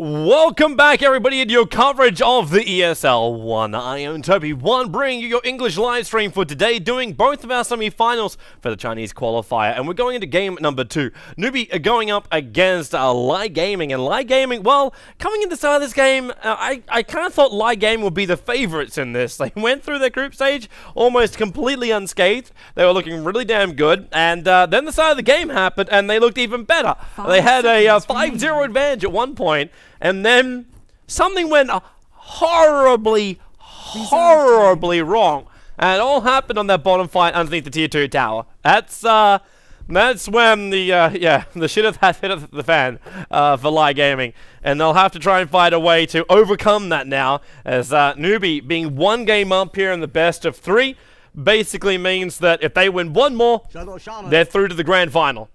Welcome back, everybody, in your coverage of the ESL 1. I am Toby1, bringing you your English live stream for today, doing both of our semi-finals for the Chinese qualifier, and we're going into game number 2. NewBee are going up against LAI Gaming, and LAI Gaming, well, coming into the start of this game, I kind of thought LAI Gaming would be the favorites in this. They went through their group stage almost completely unscathed. They were looking really damn good, and then the start of the game happened, and they looked even better. They had a 5-0 advantage at one point. And then something went horribly wrong. And it all happened on that bottom fight underneath the tier 2 tower. That's when the shit has hit the fan for LAI Gaming. And they'll have to try and find a way to overcome that now, as NewBee being one game up here in the best of 3 basically means that if they win one more, they're through to the grand final.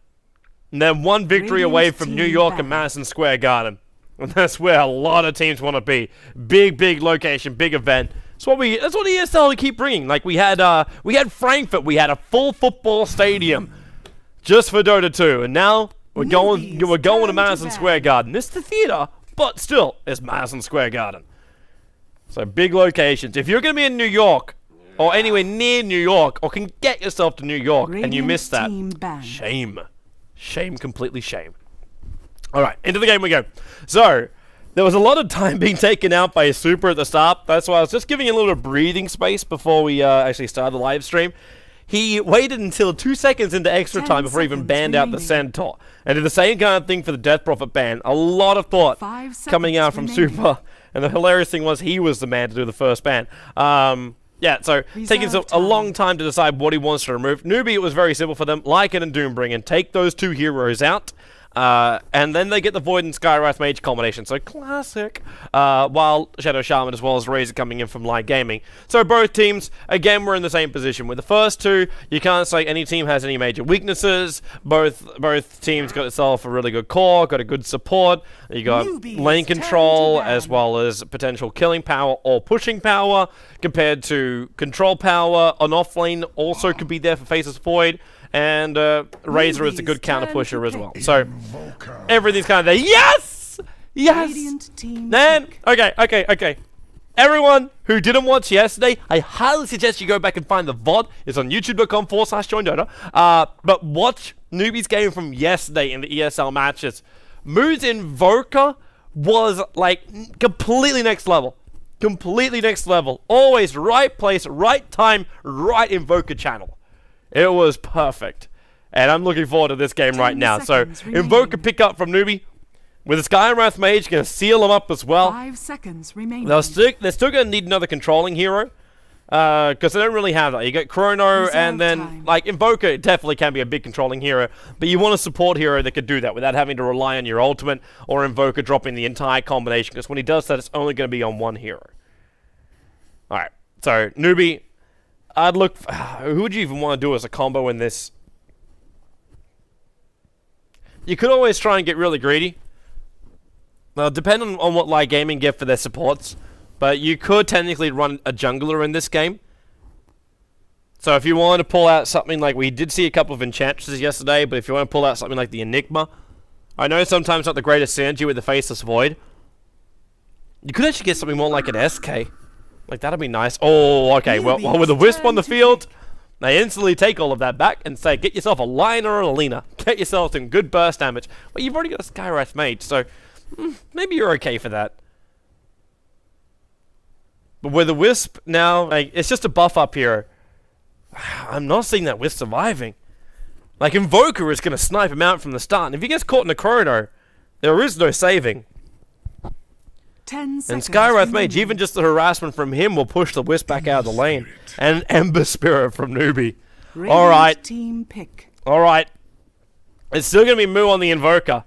And they're one victory away from New York and Madison Square Garden. And that's where a lot of teams want to be. Big location, big event. That's what ESL keep bringing. Like we had Frankfurt, we had a full football stadium just for Dota 2, and now we're going to Madison Square Garden. It's the theater, but still, it's Madison Square Garden. So big locations. If you're going to be in New York or anywhere near New York, or can get yourself to New York, and you missed that, shame, completely shame. Alright, into the game we go. So, there was a lot of time being taken out by a super at the start. That's why I was just giving a little bit of breathing space before we actually started the live stream. He waited until 2 seconds into extra time before he even banned out the Centaur. And did the same kind of thing for the Death Prophet ban. A lot of thought coming out from Super. And the hilarious thing was he was the man to do the first ban. Yeah, so taking a long time to decide what he wants to remove. NewBee, it was very simple for them. Lycan and Doombring, take those 2 heroes out. And then they get the Void and Skywrath Mage combination, so classic, while Shadow Shaman as well as Razor coming in from LAI Gaming. So both teams, again, were in the same position. With the first 2, you can't say any team has any major weaknesses. Both teams got itself a really good core, got a good support. You got lane control as well as potential killing power or pushing power, compared to control power. On off lane also could be there for Faceless Void. And Razor is a good counter pusher as well. So everything's kind of there. Yes! Yes! Then, okay. Everyone who didn't watch yesterday, I highly suggest you go back and find the VOD. It's on youtube.com/joindota. But watch NewBee's game from yesterday in the ESL matches. Mood's Invoker was like completely next level. Completely next level. Always right place, right time, right Invoker channel. It was perfect. And I'm looking forward to this game right now. So, Invoker pick up from NewBee. With the Skywrath Mage, going to seal him up as well. 5 seconds remaining. They're still going to need another controlling hero. Because they don't really have that. You get Chrono, and then, like, Invoker definitely can be a big controlling hero. But you want a support hero that could do that without having to rely on your ultimate or Invoker dropping the entire combination. Because when he does that, it's only going to be on one hero. Alright, so, NewBee. I'd look... who would you even want to do as a combo in this? You could always try and get really greedy. Well, depending on what LAI Gaming get for their supports. But you could technically run a jungler in this game. So if you want to pull out something like... we did see a couple of Enchantresses yesterday, but if you want to pull out something like the Enigma... I know sometimes not the greatest synergy with the Faceless Void. You could actually get something more like an SK. Like, that'd be nice. Oh, okay. Well, with a Wisp on the field, they instantly take all of that back and say, get yourself a Lion or a Alina. Get yourself some good burst damage. Well, you've already got a Skywrath Mage, so maybe you're okay for that. But with a Wisp now, like, it's just a buff up here. I'm not seeing that Wisp surviving. Like, Invoker is going to snipe him out from the start. And if he gets caught in a Chrono, there is no saving. 10 seconds and Skywrath Mage, even just the harassment from him will push the Wisp back out of the lane. And Ember Spirit from NewBee. Alright. Alright. It's still going to be Moo on the Invoker.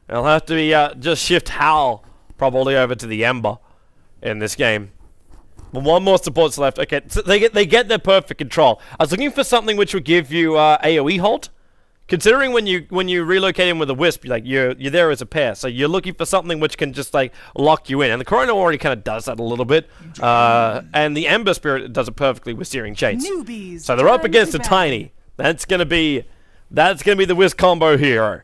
It'll have to be just shift Howl probably over to the Ember in this game. But one more support's left. Okay, so they get their perfect control. I was looking for something which would give you AoE hold. Considering when you relocate him with a Wisp, you're there as a pair, so you're looking for something which can just like lock you in, and the Chrono already kind of does that a little bit, and the Ember Spirit does it perfectly with Searing Chains. So they're up against a Tiny. That's gonna be the Wisp combo hero.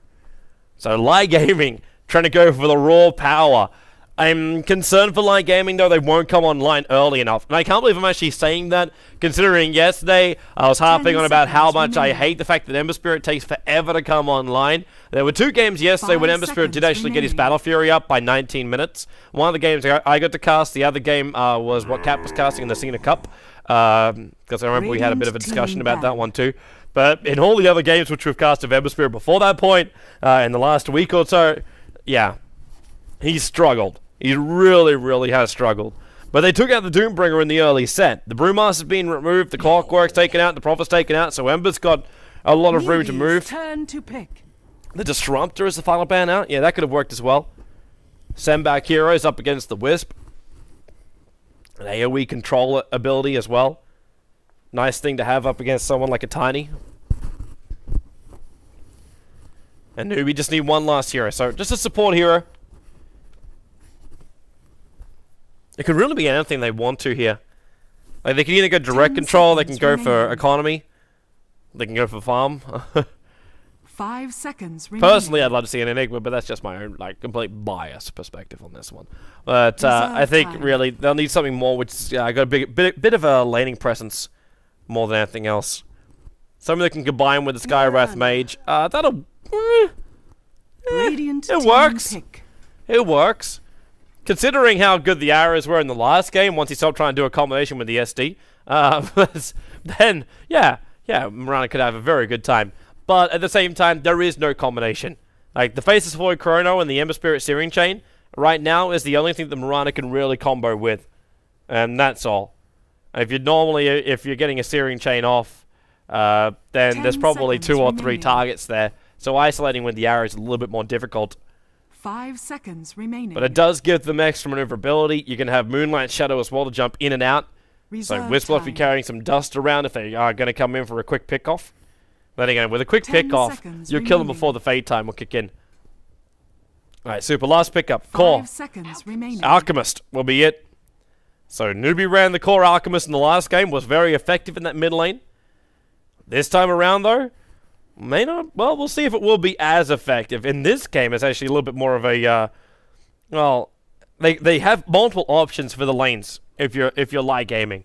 So LAI Gaming trying to go for the raw power. I'm concerned for LAI Gaming, though. They won't come online early enough. And I can't believe I'm actually saying that, considering yesterday I was harping on about how much I hate the fact that Ember Spirit takes forever to come online. There were 2 games yesterday when Ember Spirit did actually get his Battle Fury up by 19 minutes. One of the games I got to cast, the other game was what Cap was casting in the Cena Cup. Because I remember we had a bit of a discussion about that one too. But in all the other games which we've cast of Ember Spirit before that point, in the last week or so, yeah, he's struggled. He really, really has struggled. But they took out the Doombringer in the early set. The Brewmaster's been removed, the Clockwork's taken out, the Prophet's taken out, so Ember's got a lot of room to move. Turn to pick. The Disruptor is the final ban out. Yeah, that could have worked as well. Send back heroes up against the Wisp. An AoE control ability as well. Nice thing to have up against someone like a Tiny. And NewBee just need one last hero, so just a support hero. It could really be anything they want to here. Like, they can either go direct control, they can go for economy, they can go for farm. 5 seconds remaining. Personally, I'd love to see an Enigma, but that's just my own, like, complete bias perspective on this one. But I think, really, they'll need something more, which got a bit of a laning presence more than anything else. Something that can combine with the Skywrath Mage. That'll... it works. It works. Considering how good the arrows were in the last game, once he stopped trying to do a combination with the SD, then, yeah, Mirana could have a very good time. But at the same time, there is no combination. Like, the Faceless Void Chrono and the Ember Spirit Searing Chain, right now, is the only thing that Mirana can really combo with. And that's all. If you're getting a Searing Chain off, then there's probably 2 or 3 targets there. So isolating with the arrow is a little bit more difficult. 5 seconds remaining. But it does give them extra maneuverability. You can have Moonlight Shadow as well to jump in and out. So Wisp will be carrying some dust around if they are going to come in for a quick pick-off. Then again, with a quick pick-off, you'll kill them before the Fade Time will kick in. Alright, super. Last pickup. Core. 5 seconds remaining. Alchemist will be it. So NewBee ran the Core Alchemist in the last game. Was very effective in that mid lane. This time around, though, may not. Well, we'll see if it will be as effective. In this game, it's actually a little bit more of a, well, they have multiple options for the lanes if you're LAI Gaming.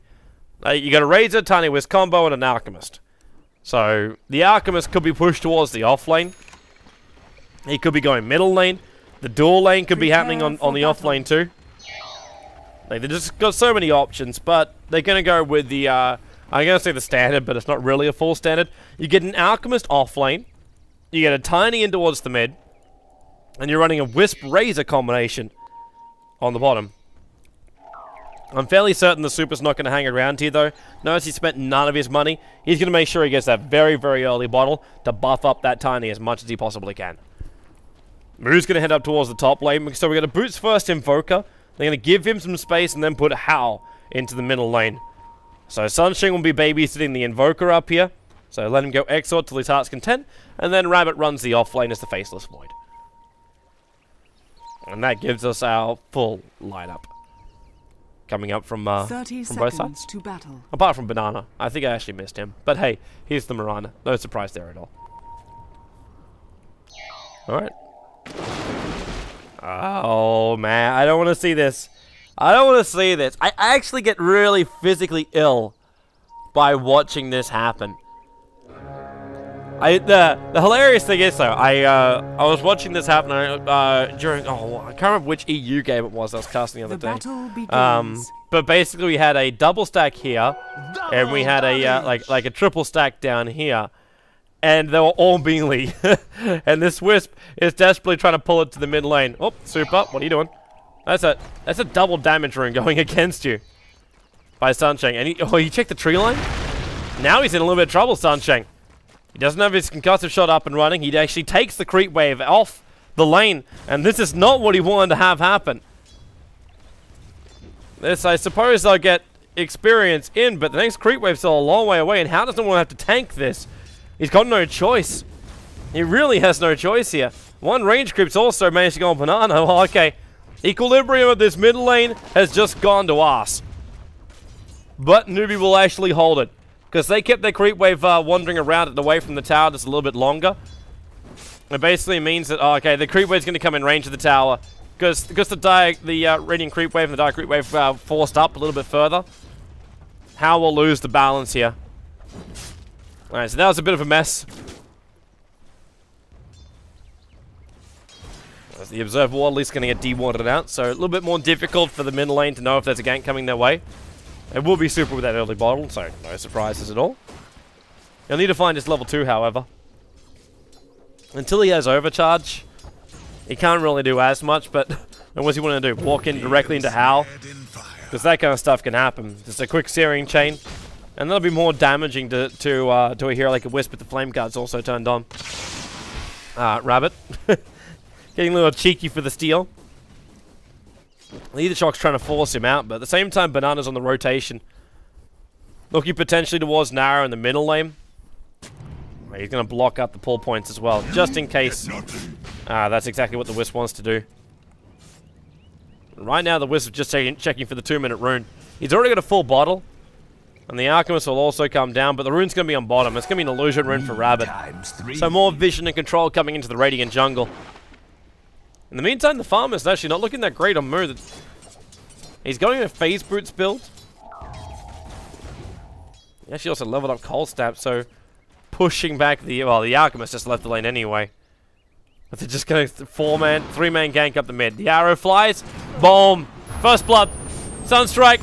You got a Razor, Tiny Wisp combo, and an Alchemist. So the Alchemist could be pushed towards the off lane. He could be going middle lane. The dual lane could be happening on the off lane too. Like, they just got so many options, but they're gonna go with the I'm gonna say the standard, but it's not really a full standard. You get an Alchemist off lane, you get a Tiny in towards the mid, and you're running a Wisp Razor combination on the bottom. I'm fairly certain the Super's not going to hang around here, though. Notice he spent none of his money. He's going to make sure he gets that very, very early bottle to buff up that Tiny as much as he possibly can. Moo's going to head up towards the top lane, so we're going to Boots first Invoker. They're going to give him some space and then put Howl into the middle lane. So Sunshine will be babysitting the Invoker up here. So let him go Exort till his heart's content, and then Rabbit runs the off lane as the Faceless Void. And that gives us our full lineup. Coming up from both sides. To battle. Apart from Banana. I think I actually missed him. But hey, here's the Mirana. No surprise there at all. Alright. Oh, man. I don't want to see this. I don't want to see this. I actually get really physically ill by watching this happen. The hilarious thing is, though, I was watching this happen during, I can't remember which EU game it was I was casting the other day. But basically we had a double stack here, and we had a like a triple stack down here, and they were all melee. And this Wisp is desperately trying to pull it to the mid lane. Oh, Super, what are you doing? That's a double damage rune going against you by Sunshine. And he checked the tree line. Now he's in a little bit of trouble, Sunshine. He doesn't have his concussive shot up and running. He actually takes the creep wave off the lane, and this is not what he wanted to have happen. This, I suppose, they'll get experience in, but the next creep wave's still a long way away, and how does no one have to tank this? He's got no choice. He really has no choice here. One range creep's also managed to go on Banana. Well, okay. Equilibrium of this mid lane has just gone to us. But NewBee will actually hold it, because they kept their creep wave wandering around it away from the tower just a little bit longer. It basically means that, oh, okay, the creep wave's going to come in range of the tower. Because the radiant creep wave and the dark creep wave forced up a little bit further. How will lose the balance here. Alright, so that was a bit of a mess. As the observer ward at least going to get de-watered out, so a little bit more difficult for the mid lane to know if there's a gank coming their way. It will be super with that early bottle, so no surprises at all. You'll need to find his level 2, however. Until he has overcharge, he can't really do as much, but what's he want to do? Walk in directly into Howl? Because that kind of stuff can happen. Just a quick searing chain, and that'll be more damaging to a hero like a Wisp, but the flame guard's also turned on. Rabbit. Getting a little cheeky for the steal. Leader Shock's trying to force him out, but at the same time, Banana's on the rotation. Looking potentially towards Nara in the middle lane. He's going to block up the pull points as well, just in case. That's exactly what the Wisp wants to do. Right now, the Wisp is just checking for the 2-minute rune. He's already got a full bottle. And the Alchemist will also come down, but the rune's going to be on bottom. It's going to be an illusion rune for Rabbit. So more vision and control coming into the Radiant jungle. In the meantime, the farmer's actually not looking that great on Moo. He's going a phase boots build. He actually also leveled up Cold Snap, so pushing back the... Well, the Alchemist just left the lane anyway. But they're just going to 3-man gank up the mid. The arrow flies. Boom. First blood. Sunstrike.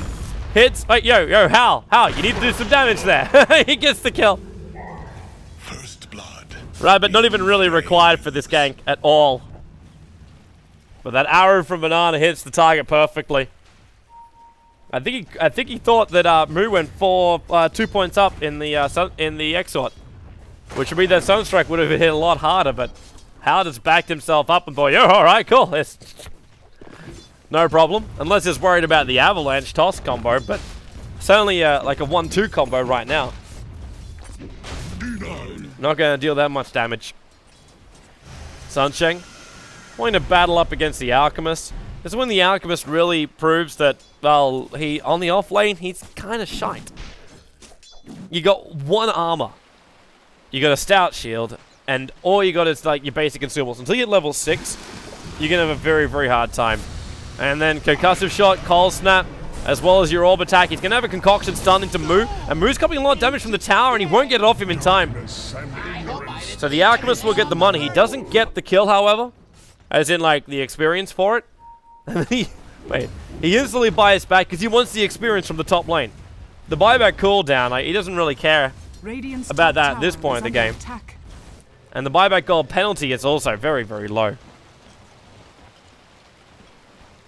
Hits. Wait, yo, Hal, you need to do some damage there. He gets the kill. First blood. Rabbit not even really required for this gank at all. But that arrow from Banana hits the target perfectly. I think he thought that Moo went 2 points up in the Exort, which would mean that Sunstrike would have hit a lot harder. But Hal just backed himself up and thought, "Yo, all right, cool, it's no problem." Unless he's worried about the Avalanche toss combo, but it's only like a 1-2 combo right now. Not going to deal that much damage. Sunshine wanting to battle up against the Alchemist. This is when the Alchemist really proves that, well, on the off lane, he's kind of shite. You got 1 armor. You got a stout shield, and all you got is like your basic consumables. Until you get level 6, you're going to have a very, very hard time. And then Concussive Shot, Cold Snap, as well as your Orb Attack. He's going to have a Concoction stun into Moo, and Moo's copying a lot of damage from the tower, and he won't get it off him in time. So the Alchemist will get the money. He doesn't get the kill, however, as in, like, the experience for it. And then he instantly buys back because he wants the experience from the top lane. The buyback cooldown, like, he doesn't really care about that at this point in the game. And the buyback gold penalty is also very, very low.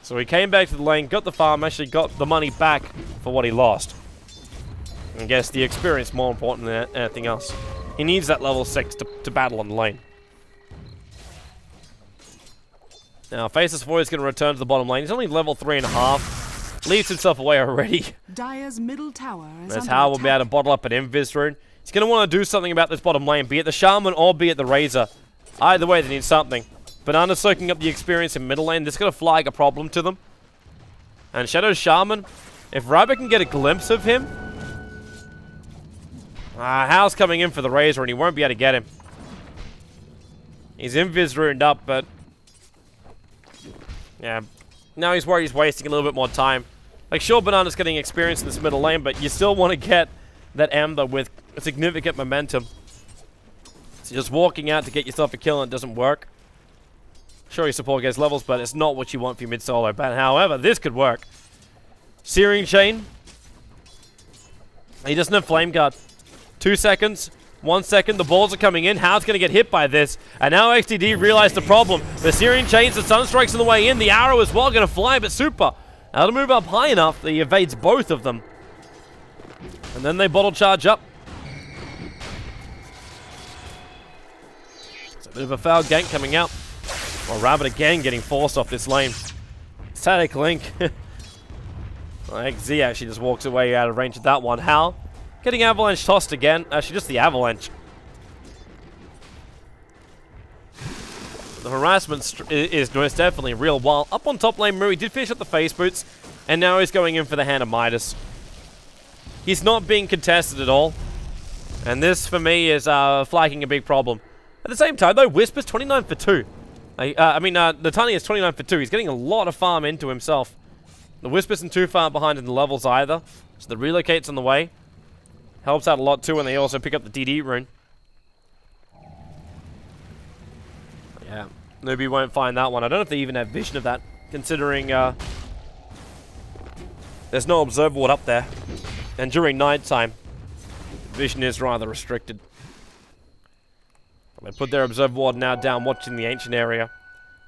So he came back to the lane, got the farm, actually got the money back for what he lost. I guess the experience more important than anything else. He needs that level 6 to battle on the lane. Now, Faceless Void is going to return to the bottom lane. He's only level 3.5. Leaves himself away already. Dire's middle tower is That's how we'll be able to bottle up an Invis rune. He's going to want to do something about this bottom lane, be it the Shaman or be it the Razor. Either way, they need something. Banana's soaking up the experience in middle lane. This is going to flag a problem to them. And Shadow's Shaman, if Rabbit can get a glimpse of him... Hal's coming in for the Razor and he won't be able to get him. He's Invis runed up, but... yeah, now he's worried he's wasting a little bit more time. Like, sure, Banana's getting experience in this middle lane, but you still want to get that Ember with significant momentum. So just walking out to get yourself a kill and it doesn't work. Sure, your support gets levels, but it's not what you want for your mid-solo. But however, this could work. Searing Chain. He doesn't have Flame Guard. 2 seconds. 1 second, the balls are coming in. How's going to get hit by this? And now XTD realized the problem. The Searing Chains, the Sunstrike's on the way in. The arrow as well going to fly, but Super able to move up high enough that he evades both of them. And then they bottle charge up. It's a bit of a foul gank coming out. Well, Rabbit again getting forced off this lane. Static Link. XZ actually just walks away out of range of that one. Hal getting Avalanche tossed again. Actually, just the Avalanche. The harassment is most definitely real. While up on top lane, Moo, he did finish up the face boots, and now he's going in for the Hand of Midas. He's not being contested at all. And this, for me, is flagging a big problem. At the same time, though, Whisper's 29 for 2. The Tunny is 29 for 2. He's getting a lot of farm into himself. The Wisp isn't too far behind in the levels either. So the relocate's on the way. Helps out a lot too when they also pick up the DD rune. Yeah, NewBee won't find that one. I don't know if they even have vision of that, considering there's no observer ward up there. And during nighttime, vision is rather restricted. They put their observer ward now down watching the ancient area.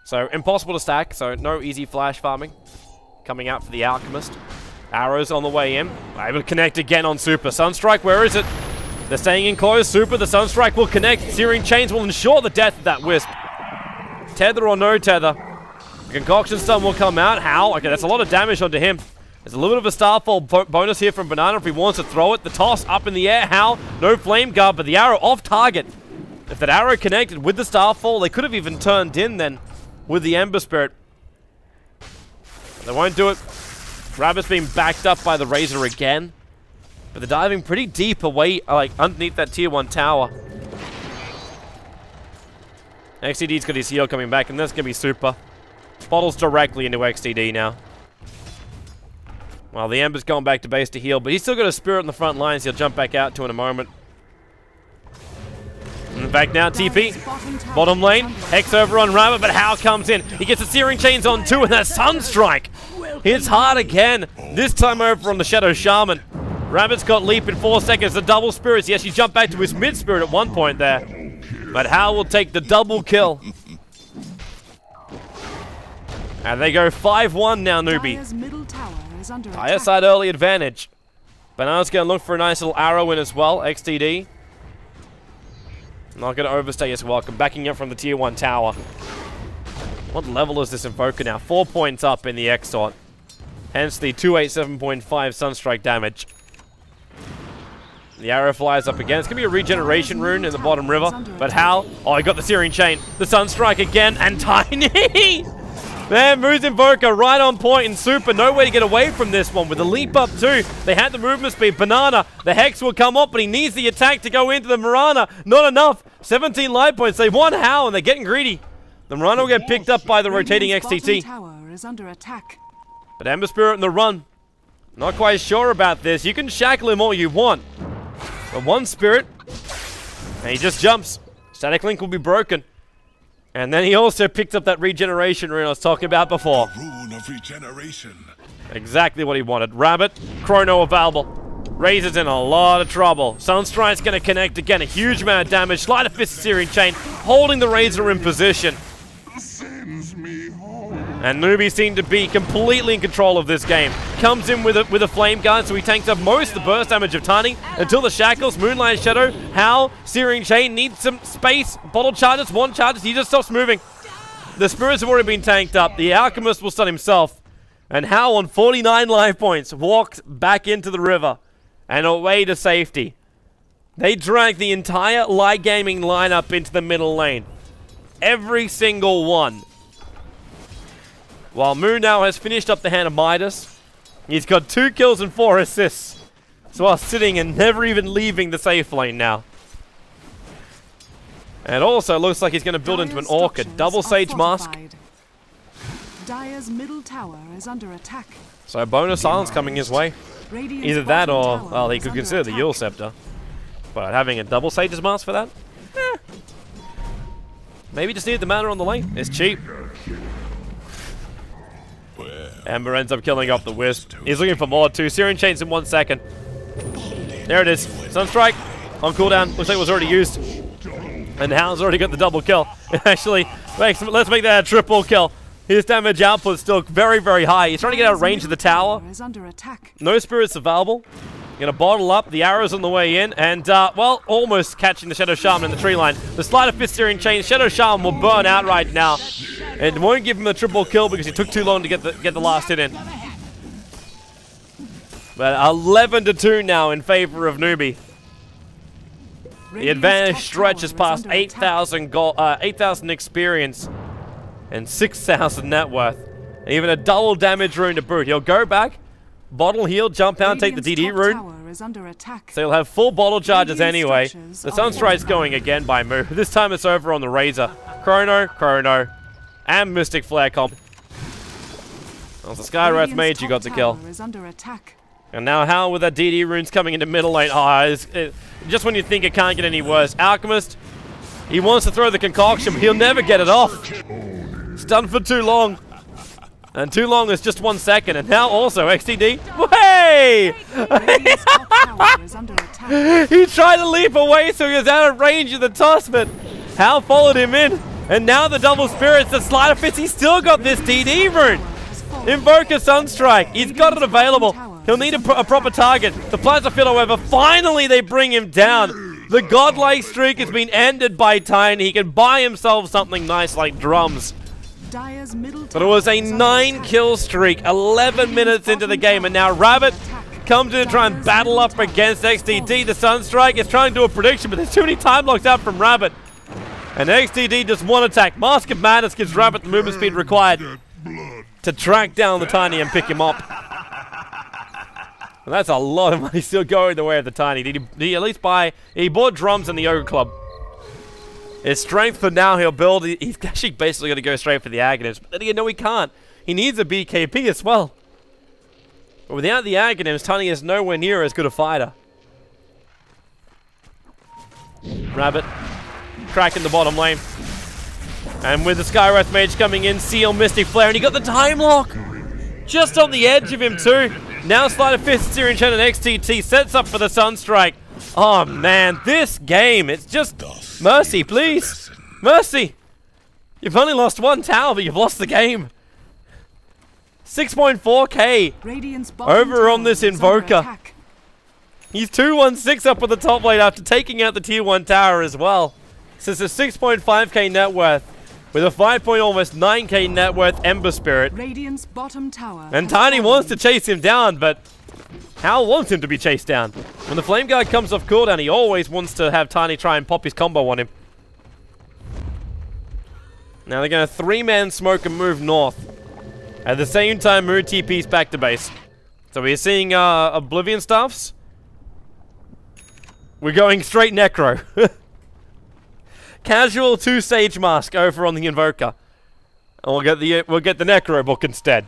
So impossible to stack, so no easy flash farming. Coming out for the Alchemist. Arrows on the way in. Able to connect again on Super. Sunstrike, where is it? They're staying in close. Super, the Sunstrike will connect. Searing Chains will ensure the death of that Wisp. Tether or no tether. The Concoction Stun will come out. How? Okay, that's a lot of damage onto him. There's a little bit of a Starfall bonus here from Banana if he wants to throw it. The toss up in the air. How? No Flame Guard, but the arrow off target. If that arrow connected with the Starfall, they could have even turned in then with the Ember Spirit. But they won't do it. Rabbit's being backed up by the Razor again. But they're diving pretty deep away, like underneath that tier 1 tower. XTD's got his heal coming back, and that's going to be Super. Bottles directly into XTD now. Well, the Ember's going back to base to heal, but he's still got a Spirit in the front lines he'll jump back out to in a moment. And back now, TP. Bottom lane. Hex over on Rabbit, but How comes in. He gets the Searing Chains on 2, and that Sunstrike hits hard again. This time over on the Shadow Shaman. Rabbit's got leap in 4 seconds. The double spirits. He actually jumped back to his mid spirit at one point there. But How will take the double kill. And they go 5-1 now, NewBee. Higher side early advantage. Banana's going to look for a nice little arrow in as well. XTD. Not going to overstay his welcome. Backing up from the tier 1 tower. What level is this Invoker now? 4 points up in the Exort. Hence the 287.5 Sunstrike damage. The arrow flies up again. It's going to be a regeneration rune in the bottom river. But How? Oh, he got the Searing Chain. The Sunstrike again. And Tiny! Man, moves Invoker right on point and Super. No way to get away from this one with the leap up too. They had the movement speed. Banana, the Hex will come up, but he needs the attack to go into the Mirana. Not enough. 17 life points. They won How, and they're getting greedy. The Mirana will get picked up by the rotating XTT. But Ember Spirit in the run. Not quite sure about this. You can shackle him all you want. But one Spirit, and he just jumps. Static Link will be broken. And then he also picked up that regeneration rune I was talking about before. A rune of regeneration. Exactly what he wanted. Rabbit, Chrono available. Razor's in a lot of trouble. Sunstrike's going to connect again. A huge amount of damage. Sleight of Fist Searing Chain, holding the Razor in position. Sends me home. And NewBee seemed to be completely in control of this game. Comes in with a Flame Guard, so he tanks up most of the burst damage of Tiny until the Shackles, Moonlight Shadow, Howl, Searing Chain, needs some space. Bottle charges, one charges, he just stops moving. The Spirits have already been tanked up. The Alchemist will stun himself. And Howl on 49 life points walks back into the river and away to safety. They drag the entire Light Gaming lineup into the middle lane. Every single one. While Moon now has finished up the Hand of Midas, he's got 2 kills and 4 assists. So while sitting and never even leaving the safe lane now. And also looks like he's going to build into an Orchid. Double Sage Mask. Dire's middle tower is under attack. So bonus silence coming his way. Either that or, well, he could consider the Yule Scepter. But having a double Sage's Mask for that? Eh. Maybe just need the mana on the lane. It's cheap. Ember ends up killing off the Wisp. He's looking for more too. Searing Chains in 1 second. There it is. Sunstrike on cooldown. Looks like it was already used. And Howl's already got the double kill. Actually, let's make that a triple kill. His damage output is still very, very high. He's trying to get out of range of the tower. No Spirits available. Gonna bottle up. The arrows on the way in. And, well, almost catching the Shadow Shaman in the tree line. The Sleight of Fist Searing Chain. Shadow Shaman will burn out right now. It won't give him a triple kill because he took too long to get the last hit in. But 11-2 now in favor of NewBee. The advantage stretches past 8,000 experience and 6,000 net worth. And even a double damage rune to boot. He'll go back, bottle heal, jump out, take the DD rune. is under attack. So you'll have full bottle charges Radiant anyway. structures The are Sunstrike's fortified. going again by Moo. This time it's over on the Razor. Chrono, and Mystic Flare comp. Well, the Sky Wrath Radiant's Mage, you got the top kill. tower is under attack. And now Hal with that DD runes coming into middle lane. Just when you think it can't get any worse. Alchemist, he wants to throw the concoction, but he'll never get it off. Stunned for too long. And too long is just 1 second. And now also XTD. Hey! Radiant's top tower is under attack. He tried to leap away so he was out of range of the toss, but Hal followed him in. And now the double spirits, the slider fits, he's still got this DD rune. Invoke a Sunstrike. He's got it available. He'll need a proper target. The Plasma Field, however, finally they bring him down. The godlike streak has been ended by Tiny. He can buy himself something nice like drums. Dire's middle But it was a tower is under 9-kill streak, 11 minutes into the game, and now Rabbit comes in to try and battle up against XDD. The Sunstrike is trying to do a prediction, but there's too many time locks out from Rabbit. And XDD just one attack. Mask of Madness gives Rabbit the movement speed required to track down the Tiny and pick him up. And that's a lot of money still going the way of the Tiny. Did he at least buy... He bought drums in the Ogre Club. His strength for now he'll build. He's actually basically going to go straight for the Aghanims. But then again, no, he can't. He needs a BKB as well. But without the Aghanims, Tiny is nowhere near as good a fighter. Rabbit cracking the bottom lane. And with the Sky Wrath Mage coming in, Seal, Mystic Flare, and he got the time lock! Just on the edge of him too. Now Slider Fist, Syrian Chen, and XTT sets up for the Sunstrike. Oh man, this game, it's just... Mercy, please! Mercy! You've only lost one tower, but you've lost the game. 6.4k Radiant's bottom over on tower this is under Invoker. attack. He's 216 up with the top lane after taking out the tier 1 tower as well. So it's a 6.5k net worth with a 5. Almost 9k net worth Ember Spirit. Radiant's bottom tower. And has Tiny fallen. wants to chase him down, but Hal wants him to be chased down. When the Flame Guard comes off cooldown, he always wants to have Tiny try and pop his combo on him. Now they're going to 3-man smoke and move north. At the same time, Moo TP's back to base. So we're seeing Oblivion Staffs. We're going straight Necro. Casual 2 Sage Mask over on the Invoker. And we'll get the Necro book instead.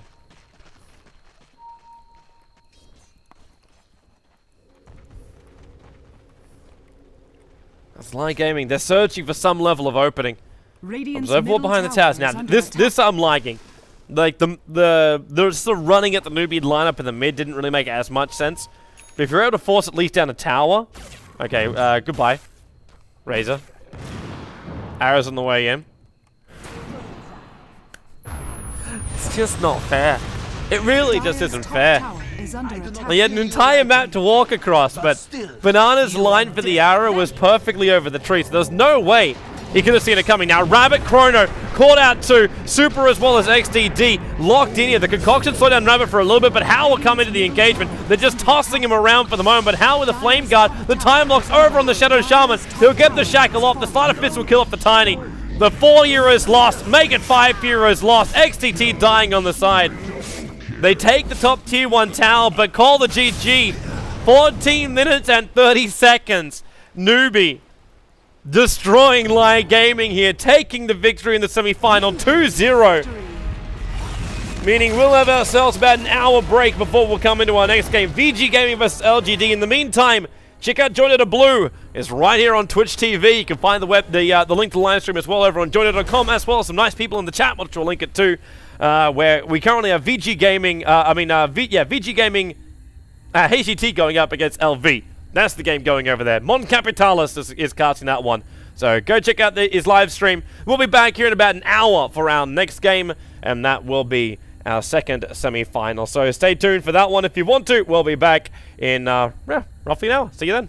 That's LAI Gaming. They're searching for some level of opening. Radiant's Observe wall middle behind the tower towers. is Now, under this attack. I'm liking. Like, they're still running at the NewBee lineup in the mid didn't really make as much sense. But if you're able to force at least down a tower... Okay, goodbye. Razor. Arrows on the way in. It's just not fair. It really just Dire's isn't top fair. tower is under attack. He had an entire map to walk across, but Banana's line for the arrow was perfectly over the tree, so there's no way he could have seen it coming. Now, Rabbit Chrono caught out too. Super as well as XDD locked in here. The concoction slowed down Rabbit for a little bit, but Hal will come into the engagement. They're just tossing him around for the moment, but Hal with the Flame Guard. The time lock's over on the Shadow Shaman. He'll get the Shackle off. The Slider Fist will kill off the Tiny. The 4 heroes lost. Make it 5 heroes lost. XDT dying on the side. They take the top tier 1 tower, but call the GG. 14 minutes and 30 seconds. NewBee destroying LAI Gaming here, taking the victory in the semi-final 2-0. Meaning we'll have ourselves about an hour break before we'll come into our next game. VG Gaming versus LGD. In the meantime, check out Joined Blue. It's right here on Twitch TV. You can find the link to the live stream as well over on joined.com, as well as some nice people in the chat, which we'll link it to. Where we currently have VG Gaming, VG Gaming, HGT going up against LV. That's the game going over there. Mon Capitalis is casting that one. So go check out his live stream. We'll be back here in about an hour for our next game, and that will be our second semi-final. So stay tuned for that one if you want to. We'll be back in roughly an hour. See you then.